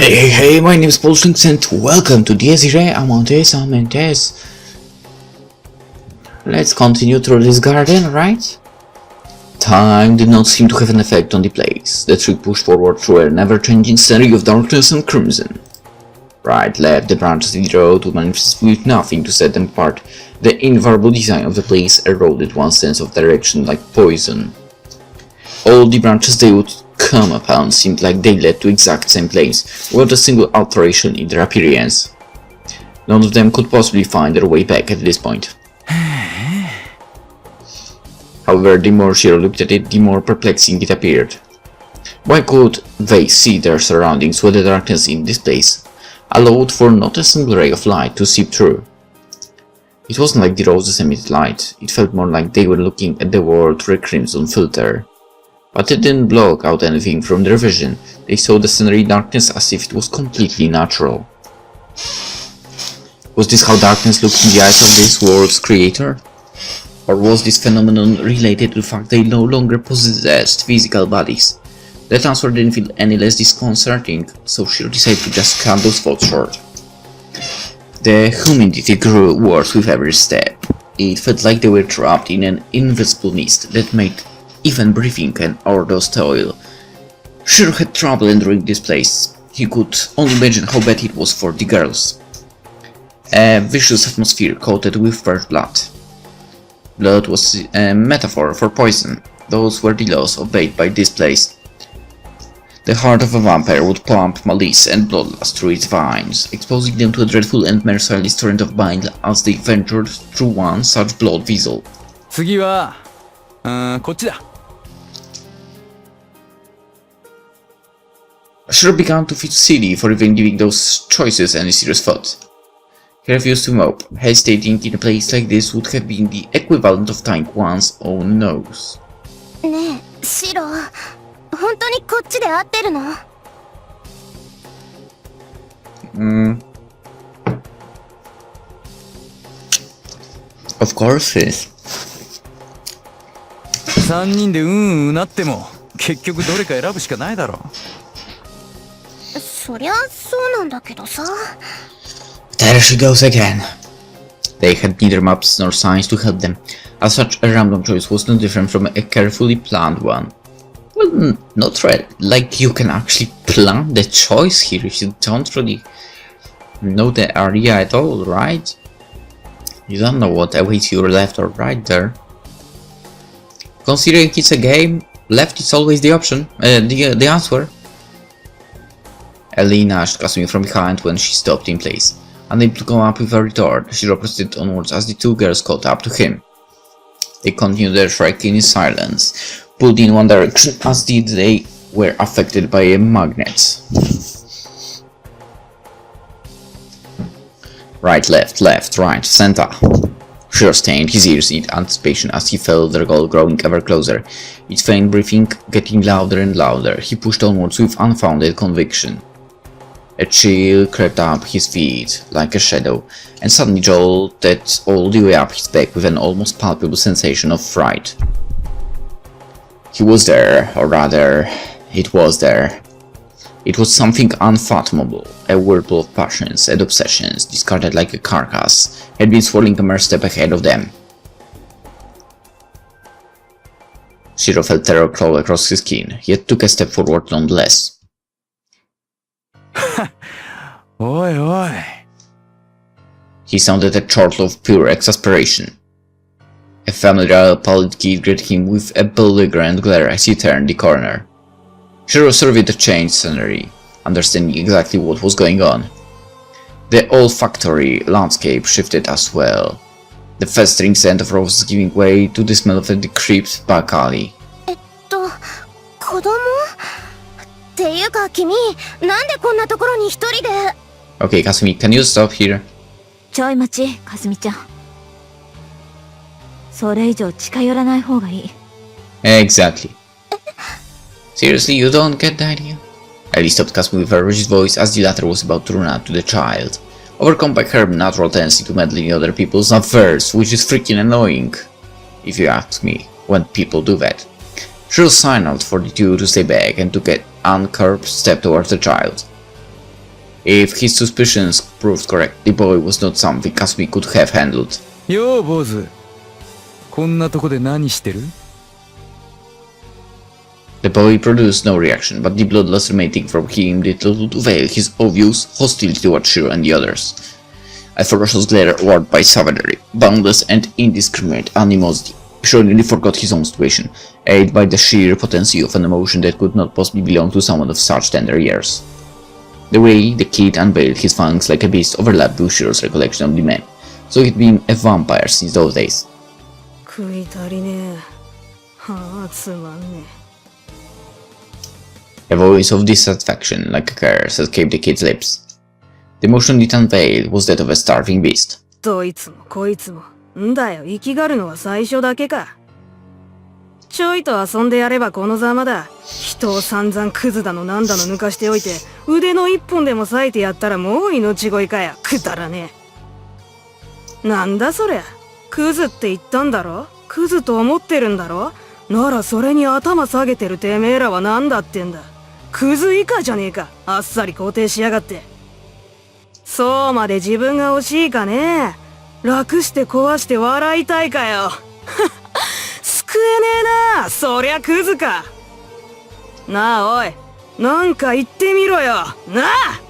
Hey, my name is PolishLynx and welcome to the irae amentes. Let's continue through this garden, right? Time did not seem to have an effect on the place. The tree pushed forward through a never-changing scenery of darkness and crimson. Right, left, the branches of the road would manifest with nothing to set them apart. The invariable design of the place eroded one's sense of direction like poison. All the branches they would come upon seemed like they led to exact same place, without a single alteration in their appearance. None of them could possibly find their way back at this point. However, the more Shiro looked at it, the more perplexing it appeared. Why could they see their surroundings when the darkness in this place allowed for not a single ray of light to seep through? It wasn't like the roses emitted light, it felt more like they were looking at the world through a crimson filter. But it didn't block out anything from their vision. They saw the scenery darkness as if it was completely natural. Was this how darkness looked in the eyes of this world's creator? Or was this phenomenon related to the fact they no longer possessed physical bodies? That answer didn't feel any less disconcerting, so Shiro decided to just cut those thoughts short. The humidity grew worse with every step. It felt like they were trapped in an invisible mist that made even breathing an arduous toil. Shiro had trouble entering this place. He could only imagine how bad it was for the girls. A vicious atmosphere coated with fresh blood. Blood was a metaphor for poison. Those were the laws obeyed by this place. The heart of a vampire would pump malice and bloodlust through its veins, exposing them to a dreadful and merciless torrent of bile as they ventured through one such blood vessel. 次はこっちだ。 Shiro began to feel silly for even giving those choices any serious thought. He refused to mope. Hesitating in a place like this would have been the equivalent of tying one's own nose. ねえ、シロ、本当にこっちで合ってるの？ Of course it is. 3人でなっても結局どれか選ぶしかないだろ。そりゃそうなんだけどさ。 There she goes again. They had neither maps nor signs to help them. As such, a random choice was no different from a carefully planned one. Well, not right. Like you can actually plan the choice here if you don't really know the area at all, right? You don't know what awaits you left or right there. Considering it's a game, left is always the option, the answer. Ellie nudged Kasumi from behind when she stopped in place. Unable to come up with a retort, Shiro proceeded onwards as the two girls caught up to him. They continued their trek in silence, pulled in one direction as did they were affected by a magnet. Right, left, right, center. Shiro strained his ears in anticipation as he felt their goal growing ever closer, its faint breathing getting louder and louder. He pushed onwards with unfounded conviction. A chill crept up his feet like a shadow, and suddenly jolted all the way up his back with an almost palpable sensation of fright. He was there, or rather, it was there. It was something unfathomable, a whirlpool of passions and obsessions, discarded like a carcass, had been swirling a mere step ahead of them. Shiro felt terror crawl across his skin, yet took a step forward nonetheless. おいおい。 He sounded a chortle of pure exasperation. A familiar pallid kid greeted him with a belligerent glare as he turned the corner. Shiro surveyed the changed scenery, understanding exactly what was going on. The olfactory landscape shifted as well, the festering scent of roses giving way to the smell of a decrepit back alley. 子供？っていうか君、なんでこんなところに一人で？ Okay, Kasumi, can you stop here? ちょい待ち、かすみちゃん。それ以上近寄らない方がいい。 Exactly. Seriously, you don't get the idea? Ellie stopped Kasumi with a rigid voice as the latter was about to run up to the child, overcome by her natural tendency to meddle in other people's affairs, which is freaking annoying, if you ask me, when people do that. Shiro signaled for the two to stay back and took an uncurbed step towards the child. If his suspicions proved correct, the boy was not something Kasumi could have handled. よう坊主、こんなとこで何してる？ The boy produced no reaction, but the bloodlust emanating from him did little to veil his obvious hostility towards Shiro and the others. A ferocious glare warped by savagery, boundless and indiscriminate animosity. Shiro nearly forgot his own situation, aided by the sheer potency of an emotion that could not possibly belong to someone of such tender years. The way the kid unveiled his fangs like a beast overlapped with Shiro's recollection of the man, so he'd been a vampire since those days. 食い足りねえ。はあ、つまんねえ。 A voice of dissatisfaction, like a curse, escaped the kid's lips. The emotion it unveiled was that of a starving beast. どいつもこいつも。んだよ、生きがるのは最初だけか。ちょいと遊んでやればこのざまだ。人を散々クズだのなんだの抜かしておいて、腕の一本でも裂いてやったらもう命乞いかや。くだらねえ。なんだそりゃ。クズって言ったんだろ？クズと思ってるんだろ？ならそれに頭下げてるてめえらはなんだってんだ。クズ以下じゃねえか。あっさり肯定しやがって。そうまで自分が惜しいかね。楽して壊して笑いたいかよ。救えねえな。そりゃクズか。なあおい、なんか言ってみろよ。なあ。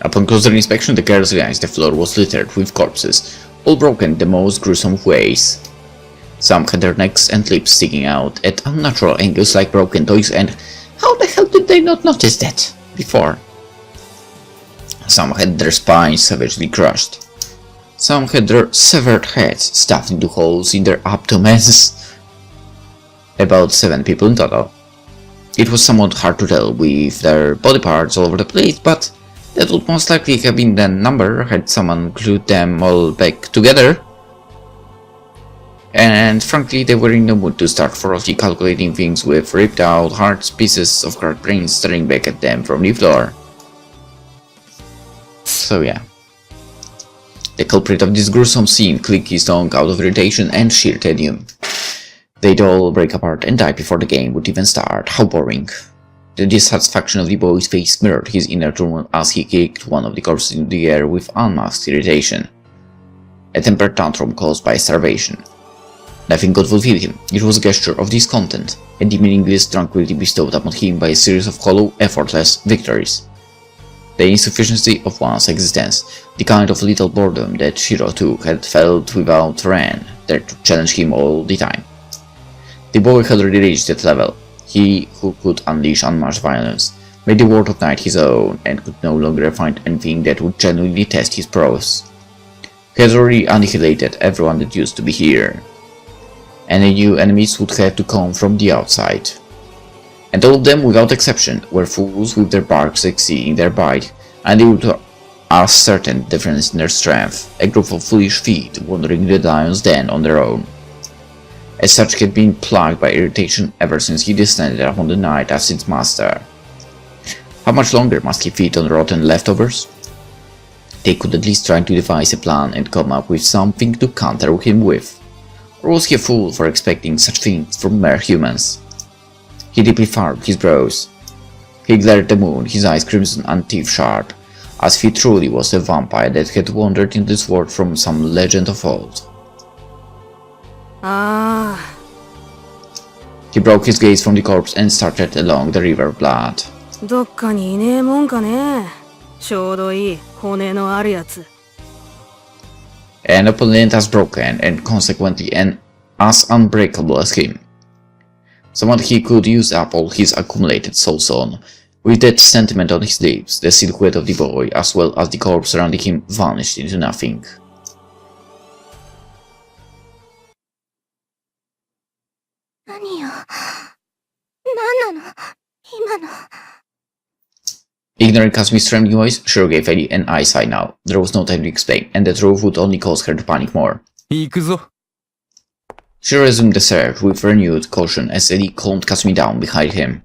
Upon closer inspection, the girls realized the floor was littered with corpses, all broken in the most gruesome ways. Some had their necks and lips sticking out at unnatural angles like broken toys, and how the hell did they not notice that before? Some had their spines savagely crushed. Some had their severed heads stuffed into holes in their abdomens. About 7 people in total. It was somewhat hard to tell with their body parts all over the place, but that would most likely have been the number had someone glued them all back together. And frankly, they were in no mood to start thoroughly calculating things with ripped out hearts, pieces of cracked brains staring back at them from the floor. So yeah. The culprit of this gruesome scene clicked his tongue out of irritation and sheer tedium. They'd all break apart and die before the game would even start. How boring. The dissatisfaction of the boy's face mirrored his inner turmoil as he kicked one of the corpses into the air with unmasked irritation. A temper tantrum caused by starvation. Nothing could fulfill him. It was a gesture of discontent, a meaningless tranquility bestowed upon him by a series of hollow, effortless victories. The insufficiency of one's existence, the kind of little boredom that Shiro too had felt without Ren, there to challenge him all the time. The boy had already reached that level. He who could unleash unmatched violence, made the world of night his own, and could no longer find anything that would genuinely test his prowess. He had already annihilated everyone that used to be here. Any new enemies would have to come from the outside. And all of them, without exception, were fools with their barks exceeding their bite, and they would ascertain the difference in their strength, a group of foolish feet wandering the lion's den on their own. As such, he had been plagued by irritation ever since he descended upon the night as its master. How much longer must he feed on rotten leftovers? They could at least try to devise a plan and come up with something to counter him with. Or was he a fool for expecting such things from mere humans? He deeply furrowed his brows. He glared at the moon, his eyes crimson and teeth sharp, as if he truly was a vampire that had wandered into this world from some legend of old. Ah. He broke his gaze from the corpse and started along the river of blood. どっかにいねえもんかね。ちょうどいい骨のあるやつ。An opponent as broken and consequently as unbreakable as him. Someone he could use up all his accumulated souls on. With that sentiment on his lips, the silhouette of the boy as well as the corpse surrounding him vanished into nothing. 何よ。何なの今の。Ignoring Kasumi's trembling voice, Shiro gave Eddie an eye sign now. There was no time to explain, and the truth would only cause her to panic more. 行くぞ。 Shiro resumed the search with renewed caution as Eddie calmed Kasumi down behind him.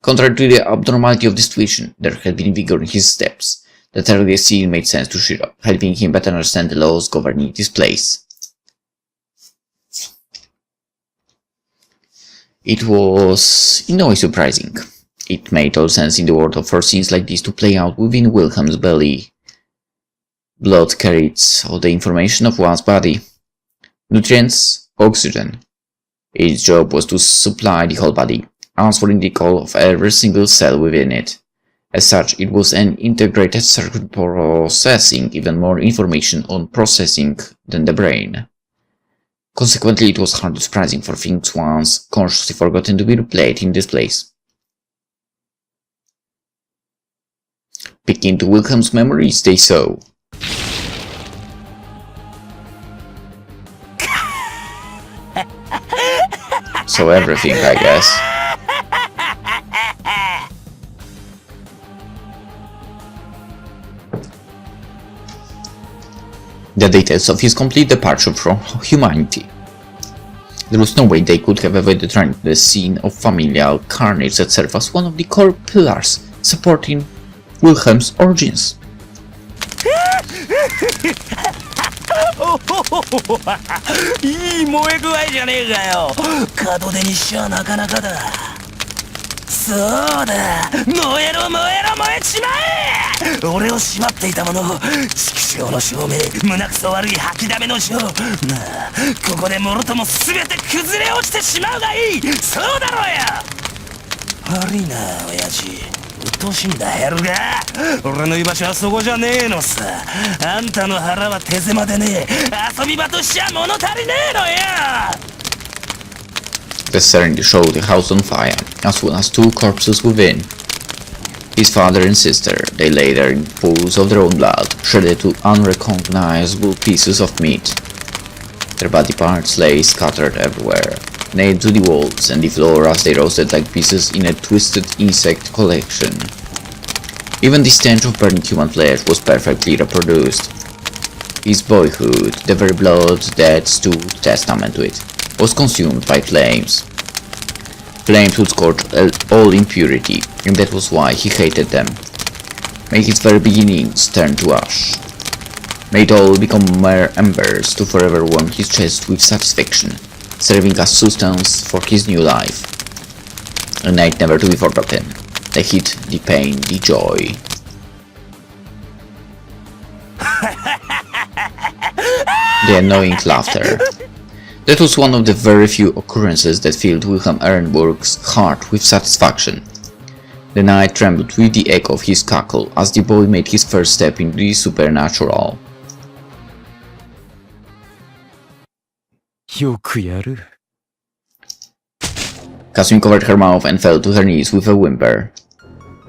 Contrary to the abnormality of the situation, there had been vigor in his steps. The earlier scene made sense to Shiro, helping him better understand the laws governing this place. It was in no way surprising. It made all sense in the world for scenes like this to play out within Wilhelm's belly. Blood carried all the information of one's body. Nutrients, oxygen. Its job was to supply the whole body, answering the call of every single cell within it. As such, it was an integrated circuit processing even more information on processing than the brain. Consequently, it was hardly surprising for things once consciously forgotten to be replayed in this place. Peeking into Wilhelm's memories, they saw everything, I guess. The details of his complete departure from humanity. There was no way they could have avoided running the scene of familial carnage that served as one of the core pillars supporting Wilhelm's origins. いい燃え具合じゃねえかよ。門出にしちゃなかなかだ。そうだ、燃えろ燃えろ燃えちまえ。俺をしまっていたもの、畜生の証明、胸くそ悪い吐きだめの章。なあ、ここでもろとも全て崩れ落ちてしまうがいい。そうだろうや。悪いな親父、鬱陶しいんだヘルが。俺の居場所はそこじゃねえのさ。あんたの腹は手狭でねえ。遊び場としちゃ物足りねえのや。 The serenity showed the house on fire, as well as two corpses within. His father and sister, they lay there in pools of their own blood, shredded to unrecognizable pieces of meat. Their body parts lay scattered everywhere, nailed to the walls and the floor as they roasted like pieces in a twisted insect collection. Even the stench of burning human flesh was perfectly reproduced. His boyhood, the very blood that stood testament to it, was consumed by flames. Flames would scorch all impurity, and that was why he hated them. Made its very beginnings turn to ash. Made all become mere embers to forever warm his chest with satisfaction, serving as sustenance for his new life. A night never to be forgotten. The heat, the pain, the joy. The annoying laughter. That was one of the very few occurrences that filled Wilhelm Ehrenburg's heart with satisfaction. The night trembled with the echo of his cackle as the boy made his first step into the supernatural. よくやる。 Kasumi covered her mouth and fell to her knees with a whimper.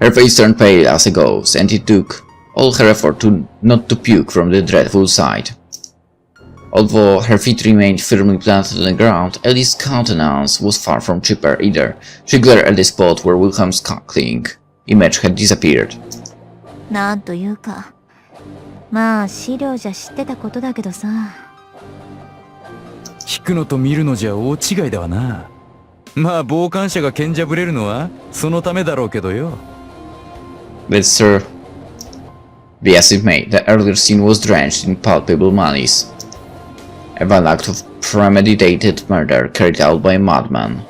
Her face turned pale as a ghost, and it took all her effort not to puke from the dreadful sight. Although her feet remained firmly planted on the ground, Ellie's countenance was far from chipper either. She glared at the spot where Wilhelm's cackling image had disappeared. なんというか、まあ資料じゃ知ってたことだけどさ。聞くのと見るのじゃ大違いだわな。まあ傍観者が賢者ぶれるのはそのためだろうけどよ。But sir, be as it may, the earlier scene was drenched in palpable malice. A vile act of premeditated murder carried out by a madman.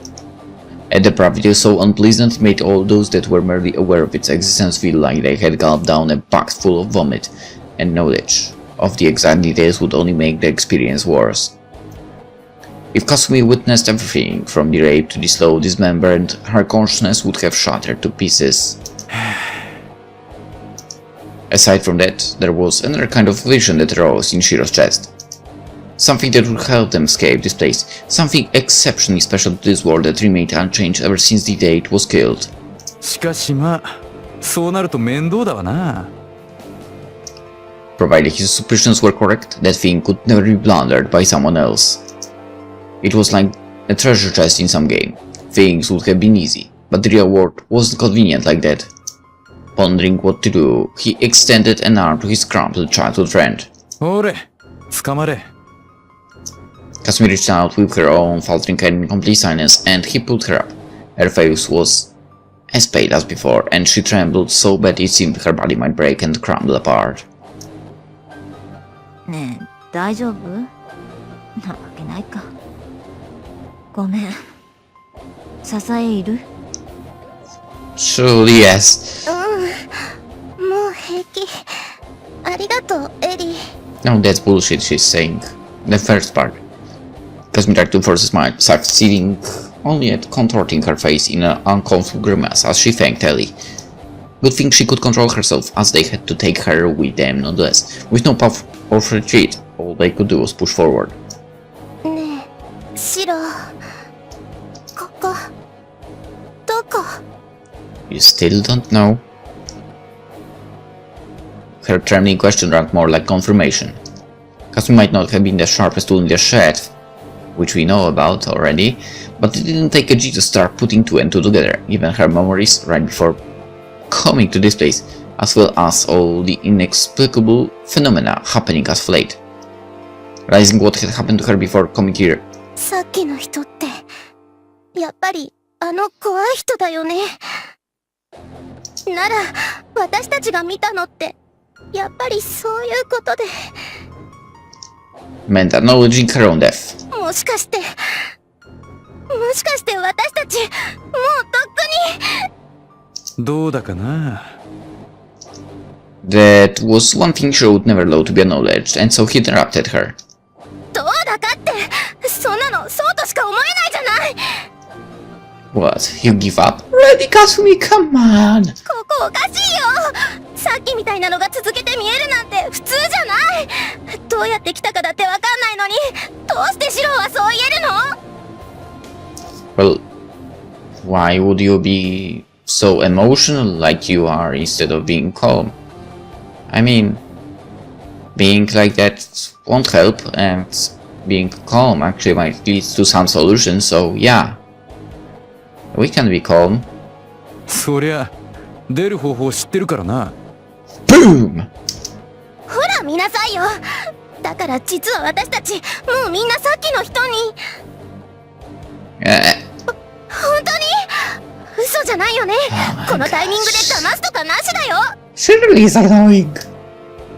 A depravity so unpleasant it made all those that were merely aware of its existence feel like they had gulped down a bucket full of vomit, and knowledge of the exact details would only make the experience worse. If Kasumi witnessed everything, from the rape to the slow dismemberment, her consciousness would have shattered to pieces. Aside from that, there was another kind of vision that arose in Shiro's chest. Something that would help them escape this place, something exceptionally special to this world that remained unchanged ever since the day it was killed. しかしまあ、そうなると面倒だわな。Provided his suspicions were correct, that thing could never be plundered by someone else. It was like a treasure chest in some game. Things would have been easy, but the real world wasn't convenient like that. Pondering what to do, he extended an arm to his crumpled childhood friend. ほれ、捕まれ。Kasumi reached out with her own faltering hand in complete silence, and he pulled her up. Her face was as pale as before, and she trembled so bad it seemed her body might break and crumble apart. ねえ、大丈夫？なわけないか。ごめん。支えいる？ Surely yes. もう平気。ありがとう、エリー。 No, that's bullshit she's saying. The first part. Kasumi tried to force a smile, succeeding only at contorting her face in an uncomfortable grimace as she thanked Ellie. Good thing she could control herself, as they had to take her with them nonetheless. With no path of retreat, all they could do was push forward. ねえ、シロ。ここ、どこ？ You still don't know? Her trembling question drank more like confirmation. Kasumi might not have been the sharpest tool in the shed, which we know about already, but it didn't take a G to start putting two and two together, given her memories right before coming to this place, as well as all the inexplicable phenomena happening as of late. Realizing what had happened to her before coming here, さっきの人って、やっぱりあの怖い人だよね。なら、私たちが見たのって、やっぱりそういうことで。meant acknowledging her own death. もしかして私たち、もうとっくに。どうだかな。 That was one thing she would never allow to be acknowledged, and so he interrupted her. どうだかって、そんなのそうとしか思えないじゃない。What? You give up? Ready, Kasumi, come on! ここおかしいよ。さっきみたいなのが続けて見えるなんて普通じゃない。どうやって来たかだってわかんないのに、どうしてシロはそう言えるの？ Well, why would you be so emotional like you are instead of being calm? I mean, being like that won't help, and being calm actually might lead to some solutions, so yeah. We can be calm. そりゃ出る方法知ってるからな。 Boom! ほら見なさいよ。だから実は私たちもうみんなさっきの人に。本当に？嘘じゃないよね。このタイミングで騙すとかなしだよ。 Surely is annoying.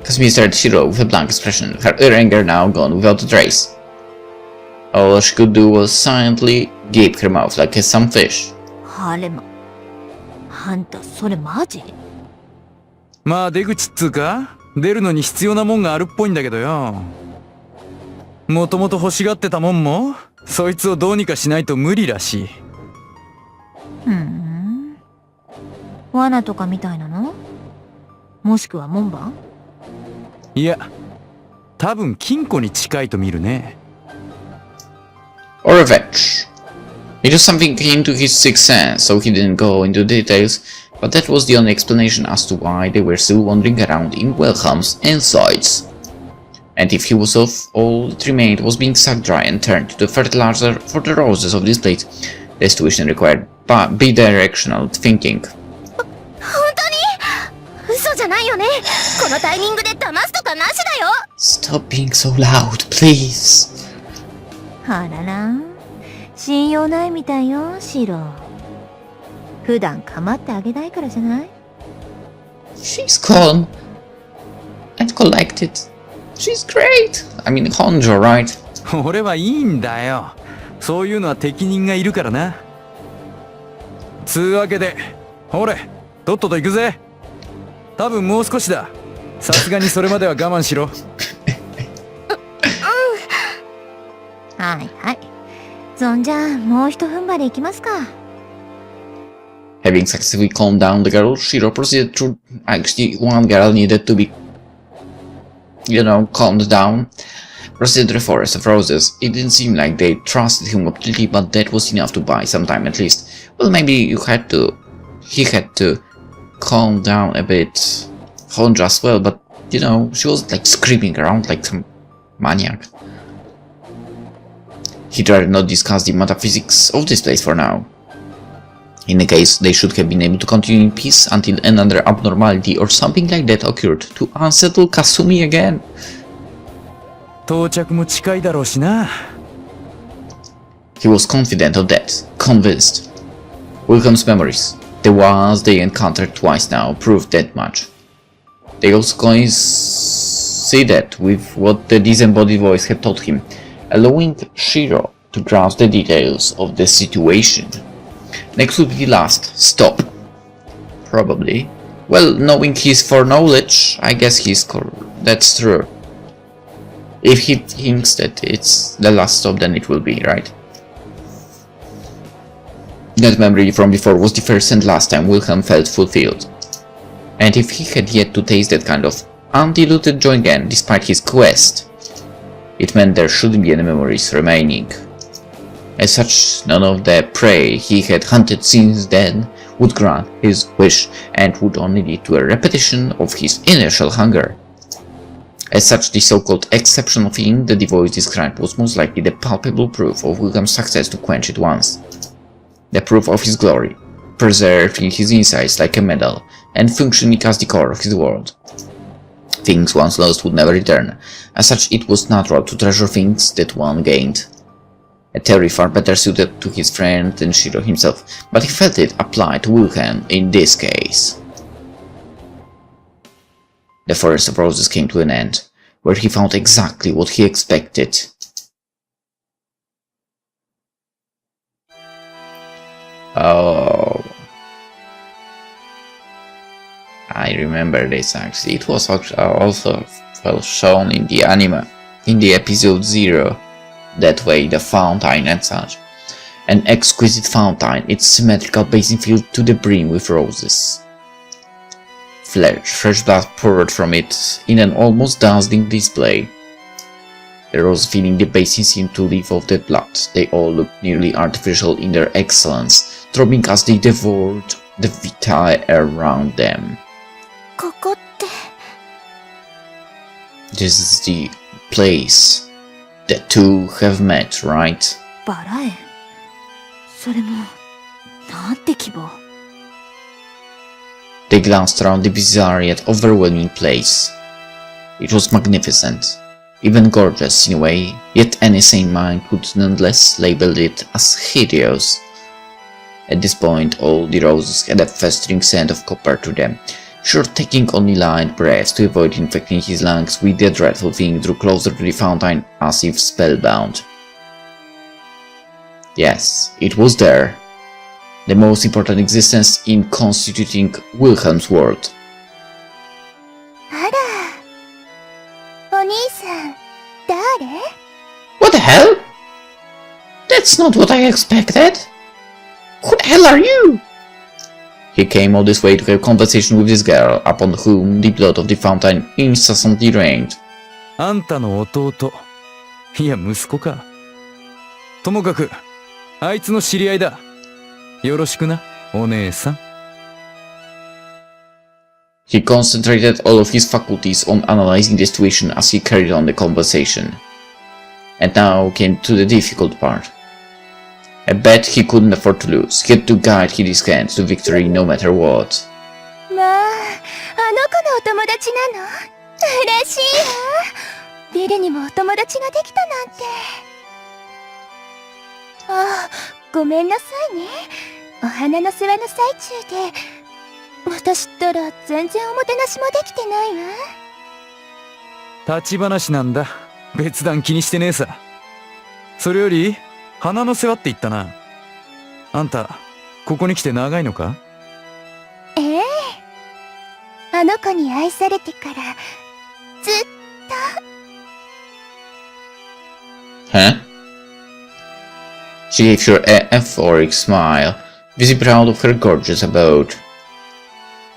Kasumi stared at Shiro with a blank expression, her anger now gone without a trace. All she could do was silently gape her mouth like some fish. ハレマ。あんたそれマジ？まあ出口っつうか、出るのに必要なもんがあるっぽいんだけどよ。もともと欲しがってたもんも、そいつをどうにかしないと無理らしい。罠とかみたいなの？もしくは門番？いや、多分金庫に近いと見るね。Or revenge. It was something akin to his sixth sense, so he didn't go into details, but that was the only explanation as to why they were still wandering around in welcomes and sights. And if he was off, all that remained was being sucked dry and turned to the fertilizer for the roses of this place. The situation required bidirectional thinking. 本当に？嘘じゃないよね。このタイミングで騙すとかなしだよ。 Stop being so loud, please. あらら。信用ないみたいよ、シロ。普段構ってあげないからじゃない？ She's calm and collected. She's great. I mean, Honjo, right? 俺はいいんだよ。そういうのは適任がいるからな。つうわけで、ほれ、とっとと行くぜ。多分もう少しだ。さすがにそれまでは我慢しろ。はいはい。そんじゃあもう一踏ん張り行きますか。Having successfully calmed down the girl, Shiro proceeded to actually one girl needed to be, calmed down. Proceeded to the forest of roses. It didn't seem like they trusted him completely, but that was enough to buy some time at least. Well, maybe he had to calm down a bit, Honja as well, but she was like screaming around like some maniac. He'd rather not discuss the metaphysics of this place for now. In the case, they should have been able to continue in peace until another abnormality or something like that occurred to unsettle Kasumi again. 到着も近いだろうしな。He was confident of that, convinced. Wilcomb's memories, the ones they encountered twice now, proved that much. They also coincided with what the disembodied voice had taught him, allowing Shiro to grasp the details of the situation. Next would be the last. Stop. Probably. Well, knowing his foreknowledge, I guess that's true. If he thinks that it's the last stop, then it will be, right? That memory from before was the first and last time Wilhelm felt fulfilled. And if he had yet to taste that kind of undiluted joy again, despite his quest, it meant there shouldn't be any memories remaining. As such, none of the prey he had hunted since then would grant his wish and would only lead to a repetition of his initial hunger. As such, the so-called exceptional feeling the devoice described was most likely the palpable proof of Wilhelm's success to quench it once. The proof of his glory, preserved in his insides like a medal, and functioning as the core of his world. Things once lost would never return. As such, it was natural to treasure things that one gained. A theory far better suited to his friend than Shiro himself, but he felt it applied to Wilhelm in this case. The Forest of Roses came to an end, where he found exactly what he expected. Oh, I remember this actually. It was also well shown in the anime, in the episode 0. That way, the fountain and such. An exquisite fountain, its symmetrical basin filled to the brim with roses. Fresh blood poured from it in an almost dazzling display. The rose filling the basin seemed to live off the blood. They all looked nearly artificial in their excellence, throbbing as they devoured the vitae around them. ここって This is the place the two have met, right? バラ園。それも、なんて希望。They glanced around the bizarre yet overwhelming place. It was magnificent, even gorgeous in a way, yet any sane mind would nonetheless label it as hideous. At this point, all the roses had a festering scent of copper to them. Sure, taking only light breaths to avoid infecting his lungs with the dreadful thing, drew closer to the fountain as if spellbound. Yes, it was there. The most important existence in constituting Wilhelm's world. あら、お兄さん、誰？ What the hell? That's not what I expected. Who the hell are you? He came all this way to have conversation with this girl, upon whom the blood of the fountain incessantly rained. あんたの弟。いや、息子か。ともかく、あいつの知り合いだ。よろしくな、お姉さん。He concentrated all of his faculties on analyzing the situation as he carried on the conversation. And now came to the difficult part. A bet he couldn't afford to lose. He had to guide his hands to victory no matter what. まあ、あの子のお友達なの？嬉しいわ。ビルにもお友達ができたなんて。あ、ごめんなさいね。お花の世話の最中で。私ったら全然おもてなしもできてないわ。立ち話なんだ。別段気にしてねえさ。それより、花の世話って言ったな。あんた、ここに来て長いのか？ええ。あの子に愛されてから、ずっと。Huh? She gave her a euphoric smile, visibly proud of her gorgeous abode.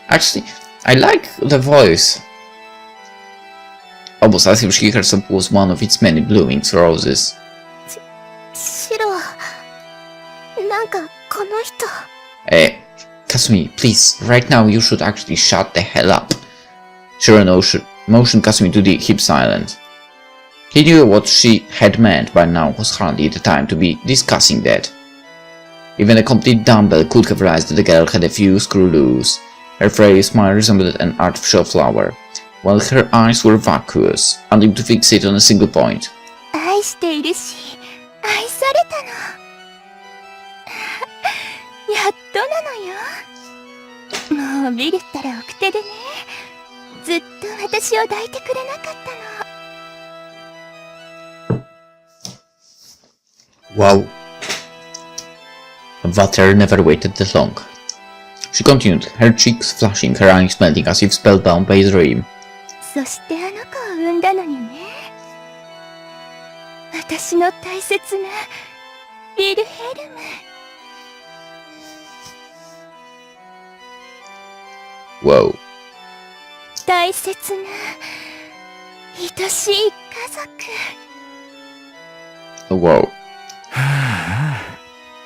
Actually, I like the voice. Almost as if she herself was one of its many blooming roses. シロ、なんかこの人。Kasumi, please, right now you should actually shut the hell up. Shiro motioned Kasumi to keep silent. He knew what she had meant by now was hardly the time to be discussing that. Even a complete dumbbell could have realized that the girl had a few screws loose. Her frail smile resembled an artificial flower, while her eyes were vacuous, unable to fixate on a single point. 愛しているし、愛されたの。やっとなのよ。もうビルったら奥手でね。ずっと私を抱いてくれなかったの。Wow. Vater never waited that long. She continued, her cheeks flushing, her eyes melting as if spellbound by a dream. そしてあの子を産んだのにね。私の大切なウィルヘルム。Whoa. 大切な愛しい家族。Whoa.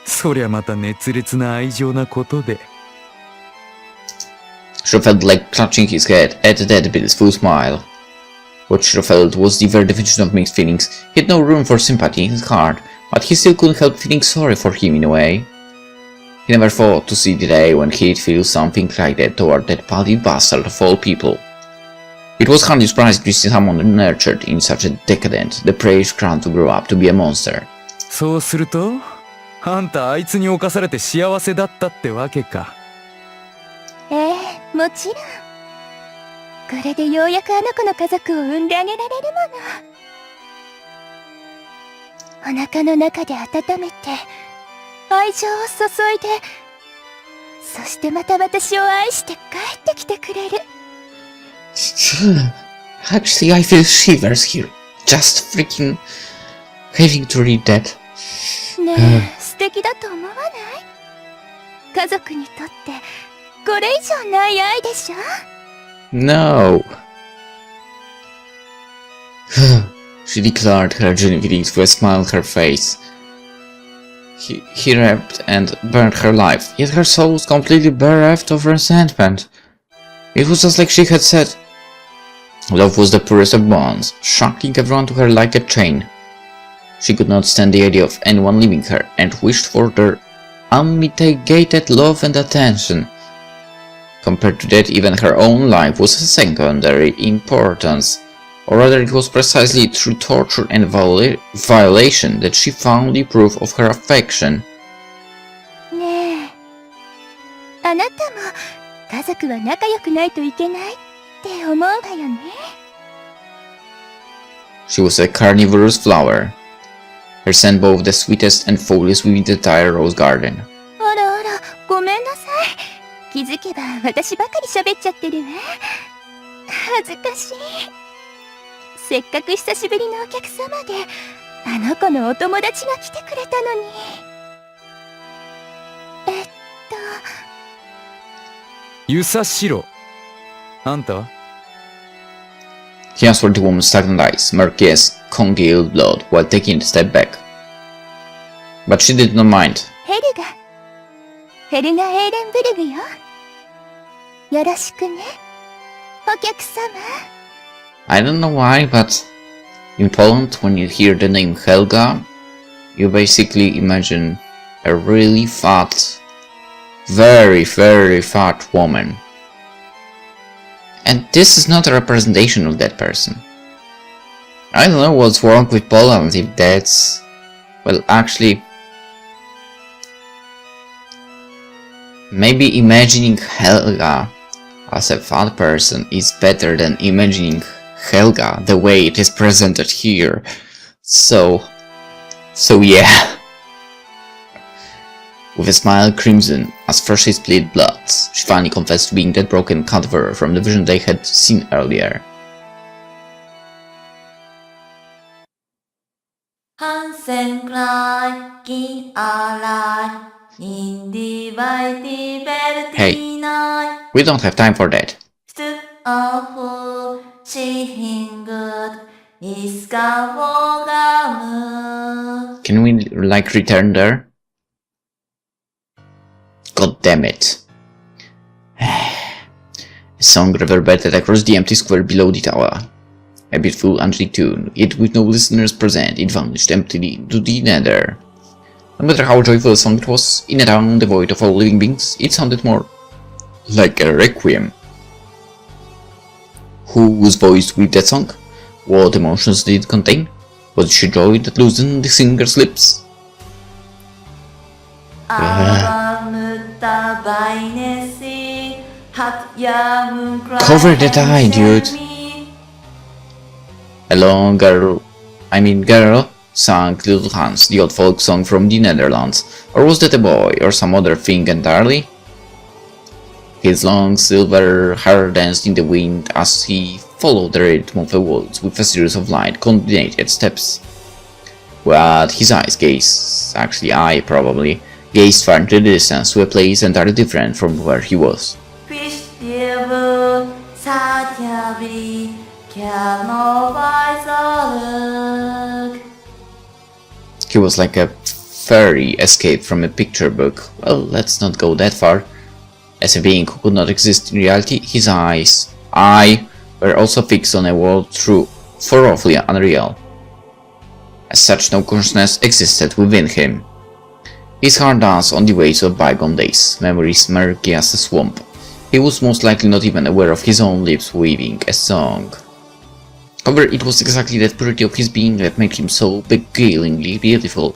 そりゃまた熱烈な愛情なことで。Schroff felt like clutching his head at that blissful smile. What Schroff felt was the very definition of mixed feelings. He had no room for sympathy in his heart, but he still couldn't help feeling sorry for him in a way. He never thought to see the day when he'd feel something like that toward that pallid bastard of all people. It was hardly surprising to see someone nurtured in such a decadent, depraved crowd to grow up to be a monster. そうすると、あんたあいつに侵されて幸せだったってわけか。ええ、もちろん。これでようやくあの子の家族を産んであげられるもの。お腹の中で温めて、愛情を注いで、そしてまた私を愛して帰ってきてくれる。Actually, I feel shivers here. Just freaking having to read that. ねえ、素敵だと思わない？家族にとってこれ以上ない愛でしょ？ No. She declared her genuine feelings with a smile on her face. He raped and burned her life, yet her soul was completely bereft of resentment. It was just like she had said. Love was the purest of bonds, shackling everyone to her like a chain. She could not stand the idea of anyone leaving her, and wished for their unmitigated love and attention. Compared to that, even her own life was of secondary importance, or rather it was precisely through torture and violation that she found the proof of her affection. ねえ、あなたも家族は仲良くないといけないって思うわよね。She was a carnivorous flower. Her scent both the sweetest and foulest within the entire rose garden. あらあら、ごめんなさい。気づけば私ばかり喋っちゃってるわ。恥ずかしい。せっかく久しぶりのお客様で、あの子のお友達が来てくれたのに。ゆさしろ。あんたは？ He answered the woman's stagnant eyes, murky as congealed blood, while taking a step back. But she did not mind. ヘルガエーレンブルグよ。よろしくね、お客様。I don't know why, but in Poland, when you hear the name Helga, you basically imagine a really fat, very, very fat woman. And this is not a representation of that person. I don't know what's wrong with Poland if that's... Well, actually... Maybe imagining Helga as a fat person is better than imagining Helga the way it is presented here. So yeah. With a smile crimson as freshly split blood, she finally confessed to being that broken cadaver from the vision they had seen earlier. Hansen cry, ki alai, in the white Hey, we don't have time for that. Can we, like, return there? God damn it. A song reverberated across the empty square below the tower. A beautiful angelic tune, yet with no listeners present, it vanished emptily into the nether. No matter how joyful a song it was, in a town devoid of all living beings, it sounded more like a requiem. Who was voiced with that song? What emotions did it contain? Was it sheer joy that loosened the singer's lips? Cover that eye, dude. Hello, girl. Girl. sang Little Hans, the old folk song from the Netherlands, or was that a boy, or some other thing entirely? His long silver hair danced in the wind as he followed the rhythm of the woods with a series of light, coordinated steps. But his eyes gazed, actually I probably, gazed far into the distance to a place entirely different from where he was. He was like a fairy escaped from a picture book. Well, let's not go that far. As a being who could not exist in reality, his eyes, were also fixed on a world true, thoroughly unreal. As such, no consciousness existed within him. His heart danced on the waves of bygone days, memories murky as a swamp. He was most likely not even aware of his own lips weaving a song. However, it was exactly that purity of his being that made him so beguilingly beautiful.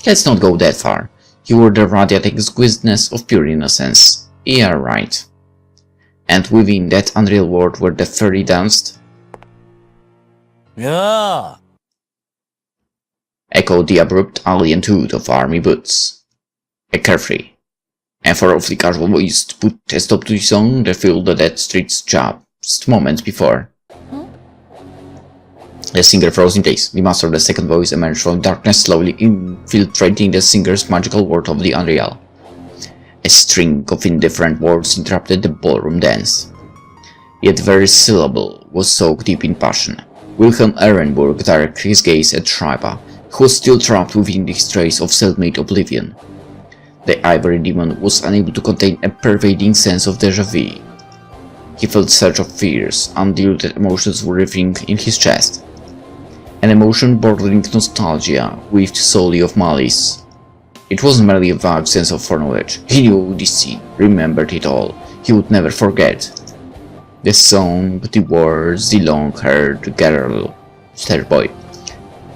Let's not go that far. He wore the radiant exquisiteness of pure innocence. Yeah, right. And within that unreal world where the fairy danced, Yeah. echoed the abrupt alien toot of army boots. A carefree and thoroughly casual voice put a stop to the song that filled the dead streets just moments before. The singer froze in place. The master of the second voice emerged from darkness, slowly infiltrating the singer's magical world of the unreal. A string of indifferent words interrupted the ballroom dance. Yet every syllable was soaked deep in passion. Wilhelm Ehrenburg directed his gaze at Schreiber, who was still trapped within the trace of self-made oblivion. The ivory demon was unable to contain a pervading sense of déjà vu. He felt a surge of fierce, undiluted emotions writhing in his chest. An emotion bordering nostalgia, weaved solely of malice. It wasn't merely a vague sense of foreknowledge. He knew this scene, remembered it all. He would never forget. The song, the words, the long-haired girl, her boy.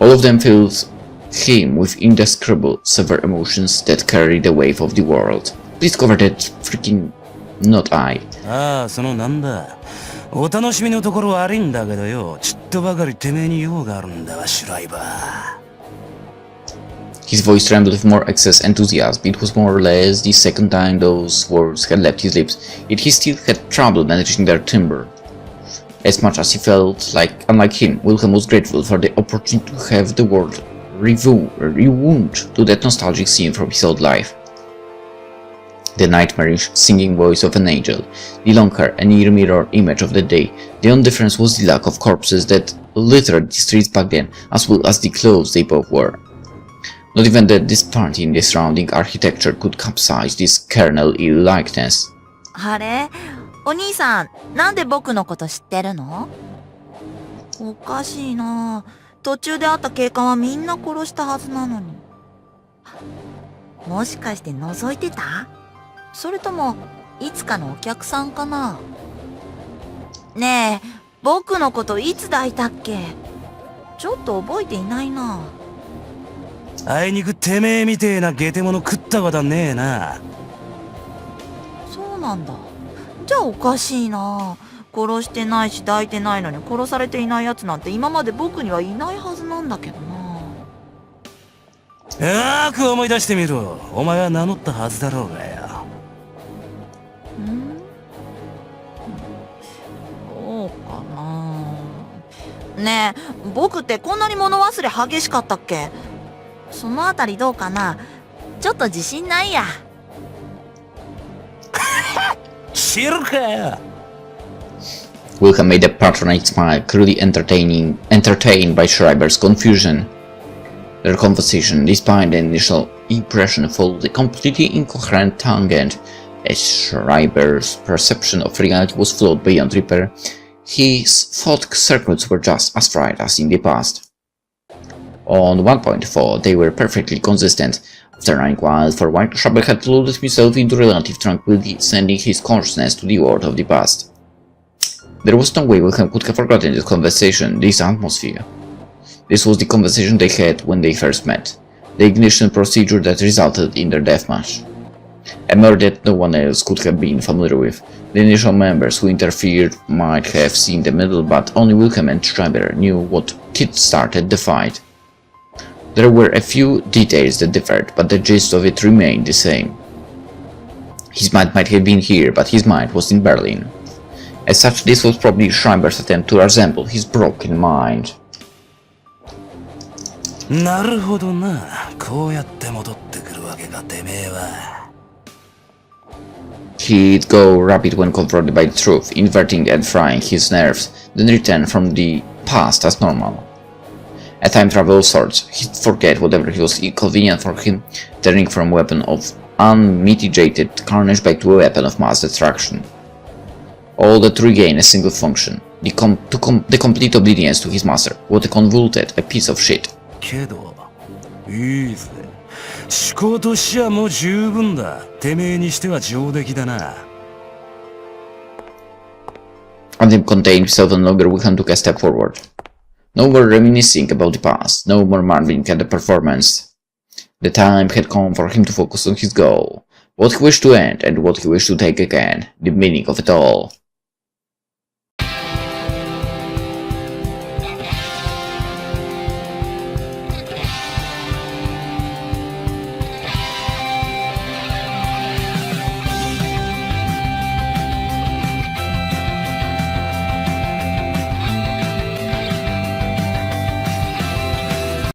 All of them filled him with indescribable, severe emotions that carried the wave of the world. Please cover that freaking... not I. ああ、そのなんだ。お楽しみのところ悪いんだけどよ。ちっとばかりてめえに用があるんだわ、シュライバー。His voice trembled with more excess enthusiasm. It was more or less the second time those words had left his lips, yet he still had trouble managing their timbre. As much as he felt like, unlike him, Wilhelm was grateful for the opportunity to have the world rewound to that nostalgic scene from his old life. The nightmarish, singing voice of an angel, the long hair, a near mirror image of the day. The only difference was the lack of corpses that littered the streets back then, as well as the clothes they both wore. Not even the disparity in the surrounding architecture could capsize this carnal ill likeness. あれ？お兄さん、なんで僕のこと知ってるの？おかしいな。途中で会った警官はみんな殺したはずなのに。もしかして覗いてた？それとも、いつかのお客さんかな？ねえ、僕のこといつ抱いたっけ？ちょっと覚えていないな。あいにくてめえみてえなゲテモノ食ったことはねえな。そうなんだ。じゃあおかしいな。殺してないし抱いてないのに殺されていないやつなんて今まで僕にはいないはずなんだけどな。よく思い出してみろ。お前は名乗ったはずだろうがよ。そうかな。ねえ、僕ってこんなに物忘れ激しかったっけ？そのあたりどうかな。ちょっと自信ないや。知るかよ。Wilhelm made a patronizing smile, clearly entertained by Schreiber's confusion. Their conversation, despite the initial impression, followed a completely incoherent tangent. As Schreiber's perception of reality was flawed beyond repair, his thought circuits were just as fried as in the past. On one point, though, they were perfectly consistent. After running wild for a while, Schreiber had lulled himself into relative tranquility, sending his consciousness to the world of the past. There was no way Wilhelm could have forgotten this conversation, this atmosphere. This was the conversation they had when they first met, the ignition procedure that resulted in their deathmatch. A murder that no one else could have been familiar with. The initial members who interfered might have seen the middle, but only Wilhelm and Schreiber knew what kick-started the fight. There were a few details that differed, but the gist of it remained the same. His mind might have been here, but his mind was in Berlin. As such, this was probably Schreiber's attempt to resemble his broken mind. なるほどな。こうやって戻ってくるわけか、てめえは。He'd go rapid when confronted by the truth, inverting and frying his nerves, then return from the past as normal. A time travel of sorts, he'd forget whatever was inconvenient for him, turning from a weapon of unmitigated carnage back to a weapon of mass destruction. All that to regain a single function, the complete obedience to his master, what a convoluted, a piece of shit. けど、いいぜ。思考としてはもう十分だ。てめえにしては上出来だな。Adam contained himself and longer Wilhelm took a step forward. No more reminiscing about the past, no more marveling at the performance. The time had come for him to focus on his goal, what he wished to end and what he wished to take again, the meaning of it all.